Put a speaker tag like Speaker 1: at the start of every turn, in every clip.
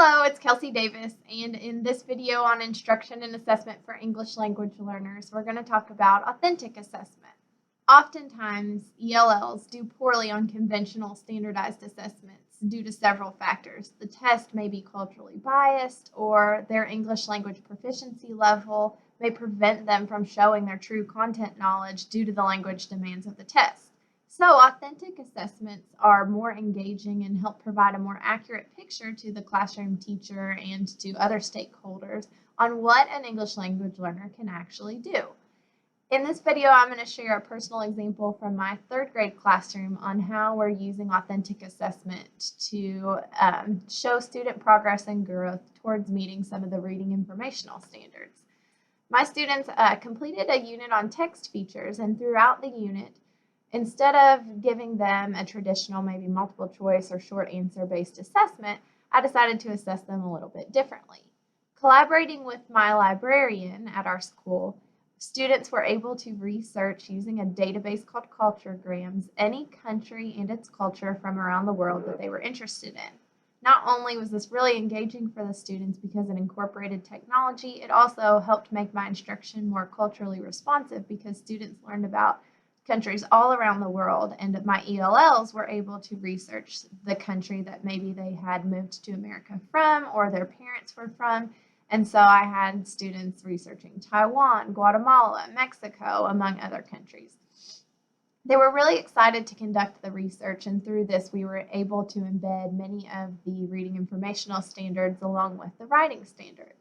Speaker 1: Hello, it's Kelsey Davis, and in this video on instruction and assessment for English language learners, we're going to talk about authentic assessment. Oftentimes, ELLs do poorly on conventional standardized assessments due to several factors. The test may be culturally biased, or their English language proficiency level may prevent them from showing their true content knowledge due to the language demands of the test. So authentic assessments are more engaging and help provide a more accurate picture to the classroom teacher and to other stakeholders on what an English language learner can actually do. In this video, I'm going to share a personal example from my third grade classroom on how we're using authentic assessment to show student progress and growth towards meeting some of the reading informational standards. My students completed a unit on text features, and throughout the unit, instead of giving them a traditional, maybe multiple choice or short answer based assessment, I decided to assess them a little bit differently. Collaborating with my librarian at our school, students were able to research using a database called Culturegrams any country and its culture from around the world that they were interested in. Not only was this really engaging for the students because it incorporated technology, it also helped make my instruction more culturally responsive because students learned about countries all around the world, and my ELLs were able to research the country that maybe they had moved to America from or their parents were from. And so I had students researching Taiwan, Guatemala, Mexico, among other countries. They were really excited to conduct the research, and through this we were able to embed many of the reading informational standards along with the writing standards.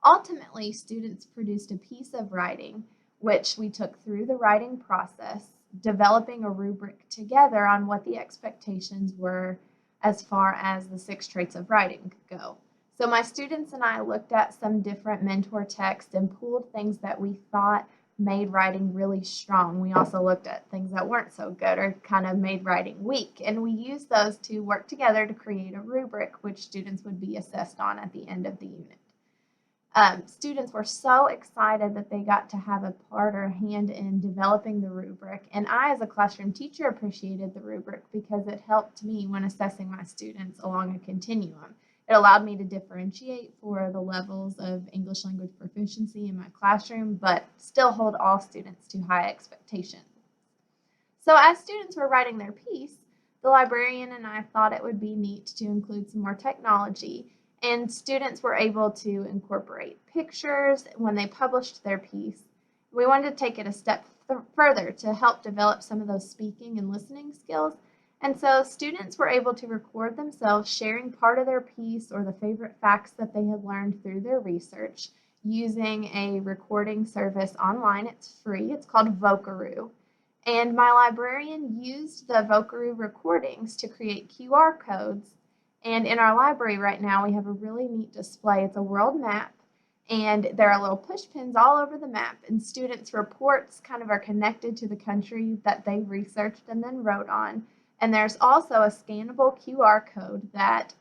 Speaker 1: Ultimately, students produced a piece of writing which we took through the writing process, developing a rubric together on what the expectations were as far as the 6 traits of writing go. So my students and I looked at some different mentor texts and pulled things that we thought made writing really strong. We also looked at things that weren't so good or kind of made writing weak, and we used those to work together to create a rubric which students would be assessed on at the end of the unit. Students were so excited that they got to have a part or hand in developing the rubric, and I as a classroom teacher appreciated the rubric because it helped me when assessing my students along a continuum. It allowed me to differentiate for the levels of English language proficiency in my classroom, but still hold all students to high expectations. So as students were writing their piece, the librarian and I thought it would be neat to include some more technology, and students were able to incorporate pictures when they published their piece. We wanted to take it a step further to help develop some of those speaking and listening skills. And so students were able to record themselves sharing part of their piece or the favorite facts that they had learned through their research using a recording service online. It's free. It's called Vocaroo. And my librarian used the Vocaroo recordings to create QR codes. And in our library right now, we have a really neat display. It's a world map, and there are little push pins all over the map, and students' reports kind of are connected to the country that they researched and then wrote on. And there's also a scannable QR code that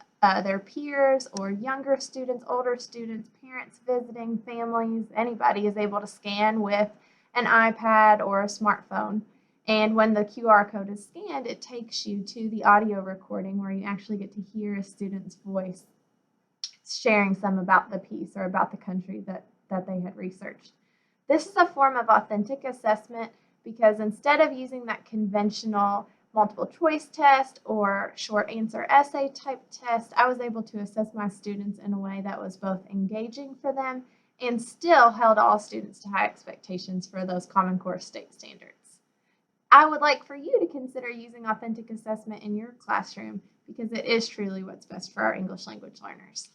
Speaker 1: their peers or younger students, older students, parents visiting, families, anybody is able to scan with an iPad or a smartphone. And when the QR code is scanned, it takes you to the audio recording where you actually get to hear a student's voice sharing some about the piece or about the country that they had researched. This is a form of authentic assessment because instead of using that conventional multiple choice test or short answer essay type test, I was able to assess my students in a way that was both engaging for them and still held all students to high expectations for those Common Core state standards. I would like for you to consider using authentic assessment in your classroom because it is truly what's best for our English language learners.